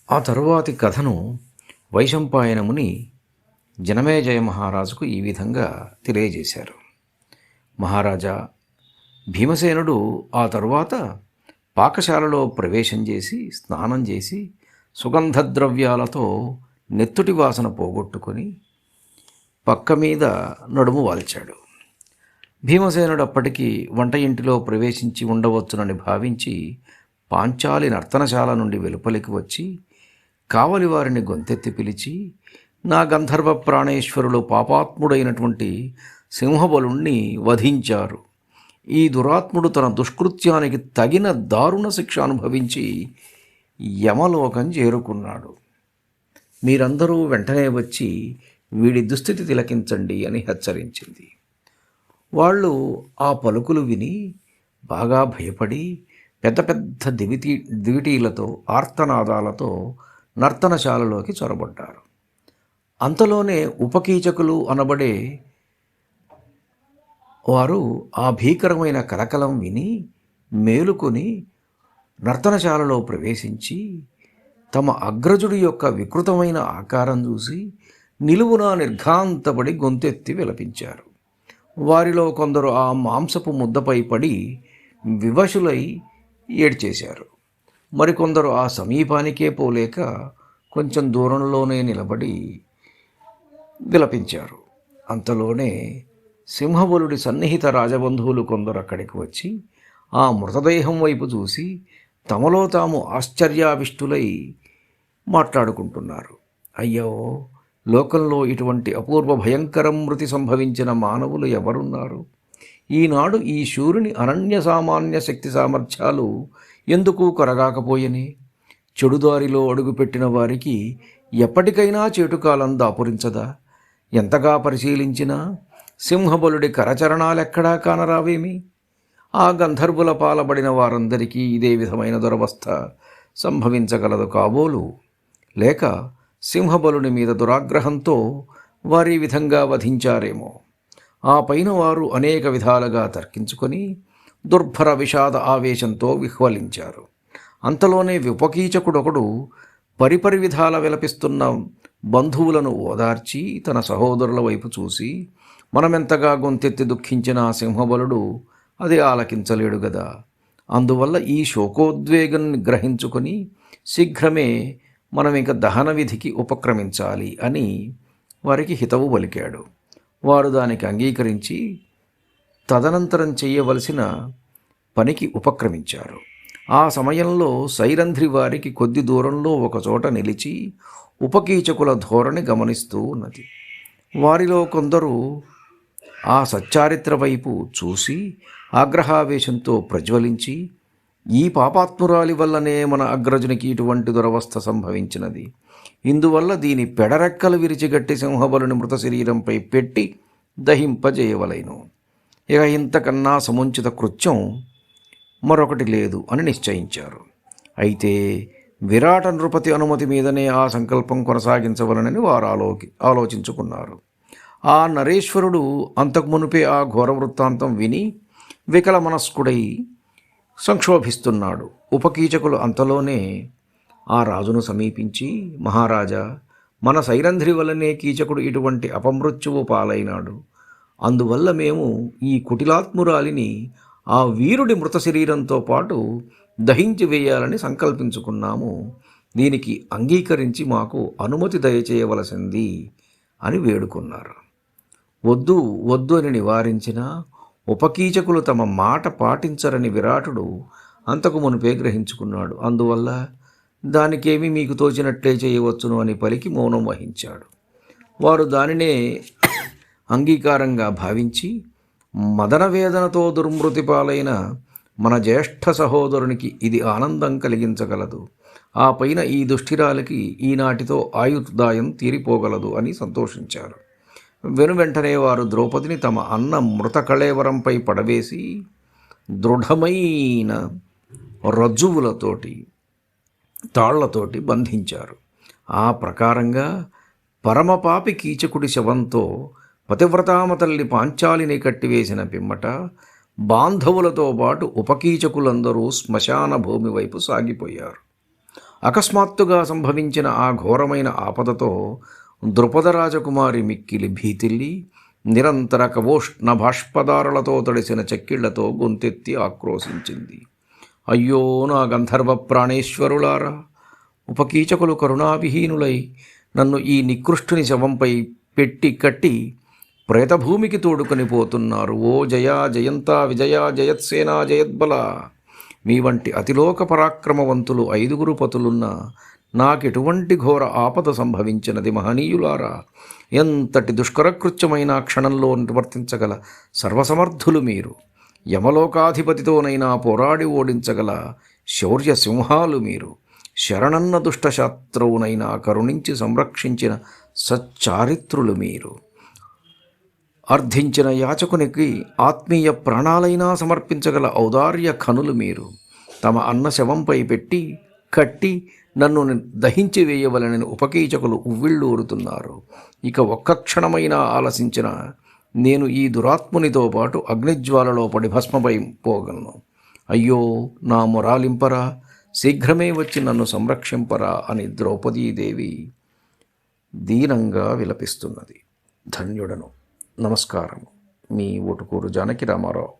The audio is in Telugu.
ఆ తరువాతి కథను వైశంపాయన ముని జనమేజయ మహారాజుకు ఈ విధంగా తెలియజేశారు. మహారాజా, భీమసేనుడు ఆ తరువాత పాకశాలలో ప్రవేశం చేసి స్నానం చేసి సుగంధ ద్రవ్యాలతో నెత్తుటి వాసన పోగొట్టుకొని పక్క మీద నడుము వాల్చాడు. భీమసేనుడు అప్పటికి వంట ఇంటిలో ప్రవేశించి ఉండవచ్చునని భావించి పాంచాలి నర్తనశాల నుండి వెలుపలికి వచ్చి కావలి వారిని గొంతెత్తి పిలిచి, నా గంధర్వ ప్రాణేశ్వరులు పాపాత్ముడైనటువంటి సింహబలుణ్ణి వధించారు. ఈ దురాత్ముడు తన దుష్కృత్యానికి తగిన దారుణ శిక్ష అనుభవించి యమలోకం చేరుకున్నాడు. మీరందరూ వెంటనే వచ్చి వీడి దుస్థితి తిలకించండి అని హెచ్చరించింది. వాళ్ళు ఆ పలుకులు విని బాగా భయపడి పెద్ద పెద్ద దివిటీలతో ఆర్తనాదాలతో నర్తనశాలలోకి చొరబడ్డారు. అంతలోనే ఉపకీచకులు అనబడే వారు ఆ భీకరమైన కలకలం విని మేలుకొని నర్తనశాలలో ప్రవేశించి తమ అగ్రజుడి యొక్క వికృతమైన ఆకారం చూసి నిలువునా నిర్ఘాంతపడి గొంతెత్తి విలపించారు. వారిలో కొందరు ఆ మాంసపు ముద్దపై పడి వివశులై ఏడ్చేశారు. మరికొందరు ఆ సమీపానికే పోలేక కొంచెం దూరంలోనే నిలబడి విలపించారు. అంతలోనే సింహబలుడి సన్నిహిత రాజబంధువులు కొందరు అక్కడికి వచ్చి ఆ మృతదేహం వైపు చూసి తమలో తాము ఆశ్చర్యావిష్టులై మాట్లాడుకుంటున్నారు. అయ్యో, లోకంలో ఇటువంటి అపూర్వ భయంకర మృతి సంభవించిన మానవులు ఎవరున్నారు? ఈనాడు ఈ శూరుని అనన్య సామాన్య శక్తి సామర్థ్యాలు ఎందుకు కరగాకపోయని? చెడుదారిలో అడుగుపెట్టిన వారికి ఎప్పటికైనా చేటుకాలం దాపురించదా? ఎంతగా పరిశీలించినా సింహబలుడి కరచరణాలెక్కడా కానరావేమి? ఆ గంధర్వుల పాలబడిన వారందరికీ ఇదే విధమైన దురవస్థ సంభవించగలదు కాబోలు. లేక సింహబలుని మీద దురాగ్రహంతో వారి విధంగా వధించారేమో. ఆ పైన వారు అనేక విధాలుగా తర్కించుకొని దుర్భర విషాద ఆవేశంతో విహ్వలించారు. అంతలోనే విపకీచకుడొకడు పరిపరి విధాల విలపిస్తున్న బంధువులను ఓదార్చి తన సహోదరుల వైపు చూసి, మనమెంతగా గొంతెత్తి దుఃఖించిన సింహబలుడు అది ఆలకించలేడు గదా, అందువల్ల ఈ శోకోద్వేగం గ్రహించుకొని శీఘ్రమే మనం ఇక దహన విధికి ఉపక్రమించాలి అని వారికి హితవు పలికాడు. వారు దానికి అంగీకరించి తదనంతరం చేయవలసిన పనికి ఉపక్రమించారు. ఆ సమయంలో సైరంధ్రి వారికి కొద్ది దూరంలో ఒకచోట నిలిచి ఉపకీచకుల ధోరణి గమనిస్తూ ఉన్నది. వారిలో కొందరు ఆ సచ్చారిత్ర వైపు చూసి ఆగ్రహావేశంతో ప్రజ్వలించి, ఈ పాపాత్మురాలి వల్లనే మన అగ్రజునికి ఇటువంటి దురవస్థ సంభవించినది. ఇందువల్ల దీని పెడరెక్కలు విరిచిగట్టి సింహబలుని మృత శరీరంపై పెట్టి దహింపజేయవలెను. ఇక ఇంతకన్నా సముచిత కృత్యం మరొకటి లేదు అని నిశ్చయించారు. అయితే విరాట నృపతి అనుమతి మీదనే ఆ సంకల్పం కొనసాగించవలనని వారు ఆలోచించుకున్నారు. ఆ నరేశ్వరుడు అంతకు మునిపే ఆ ఘోర వృత్తాంతం విని వికల మనస్కుడై సంక్షోభిస్తున్నాడు. ఉపకీచకులు అంతలోనే ఆ రాజును సమీపించి, మహారాజా, మన సైరంధ్రి వల్లనే కీచకుడు ఇటువంటి అపమృత్యువు పాలైనాడు. అందువల్ల మేము ఈ కుటిలాత్మురాలిని ఆ వీరుడి మృత శరీరంతో పాటు దహించి వేయాలని సంకల్పించుకున్నాము. దీనికి అంగీకరించి మాకు అనుమతి దయచేయవలసింది అని వేడుకున్నారు. వద్దు వద్దు అని నివారించినా ఉపకీచకులు తమ మాట పాటించరని విరాటుడు అంతకు మునిపే గ్రహించుకున్నాడు. అందువల్ల దానికేమీ మీకు తోచినట్లే చేయవచ్చును అని పలికి మౌనం వహించాడు. వారు దానినే అంగీకారంగా భావించి, మదన వేదనతో దుర్మృతి పాలైన మన జ్యేష్ఠ సహోదరునికి ఇది ఆనందం కలిగించగలదు, ఆ పైన ఈ దుష్టిరాలకి ఈనాటితో ఆయుర్దాయం తీరిపోగలదు అని సంతోషించారు. వెనువెంటనే వారు ద్రౌపదిని తమ అన్న మృత కళేవరంపై పడవేసి దృఢమైన రజ్జువులతోటి తాళ్లతోటి బంధించారు. ఆ ప్రకారంగా పరమపాపి కీచకుడి శవంతో పతివ్రతామ తల్లి పాంచాలిని కట్టివేసిన పిమ్మట బాంధవులతో పాటు ఉపకీచకులందరూ శ్మశాన భూమి వైపు సాగిపోయారు. అకస్మాత్తుగా సంభవించిన ఆ ఘోరమైన ఆపదతో ద్రుపద రాజకుమారి మిక్కిలి భీతిల్లి నిరంతర కవోష్ణ బాష్పదారులతో తడిసిన చెక్కిళ్లతో గొంతెత్తి ఆక్రోశించింది. అయ్యో నా గంధర్వ ప్రాణేశ్వరులారా! ఉపకీచకులు కరుణావిహీనులై నన్ను ఈ నికృష్టుని శవంపై పెట్టి కట్టి ప్రేతభూమికి తోడుకొని పోతున్నారు. ఓ జయా జయంత విజయ జయత్సేనా జయద్బల! మీ వంటి అతిలోక పరాక్రమవంతులు 5 పతులున్నా నాకెటువంటి ఘోర ఆపద సంభవించినది మహనీయులారా! ఎంతటి దుష్కరకృత్యమైన క్షణంలో నిర్వర్తించగల సర్వసమర్థులు మీరు! యమలోకాధిపతితోనైనా పోరాడి ఓడించగల శౌర్య సింహాలు మీరు! శరణన్న దుష్టశాస్త్రవునైనా కరుణించి సంరక్షించిన సచ్చారిత్రులు మీరు! అర్థించిన యాచకునికి ఆత్మీయ ప్రాణాలైనా సమర్పించగల ఔదార్య ఖనులు మీరు! తమ అన్న శవంపై పెట్టి కట్టి నన్ను దహించి వేయవలనని ఉపకీచకులు ఉవ్విళ్ళూరుతున్నారు. ఇక ఒక్క క్షణమైనా ఆలసించిన నేను ఈ దురాత్మునితో పాటు అగ్నిజ్వాలలో పడి భస్మపై పోగలను. అయ్యో నా మొరాలింపరా, శీఘ్రమే వచ్చి నన్ను సంరక్షింపరా అని ద్రౌపదీదేవి దీనంగా విలపిస్తున్నది. ధన్యుడను. నమస్కారం. మీ ఊటుకూరు జానకి రామారావు.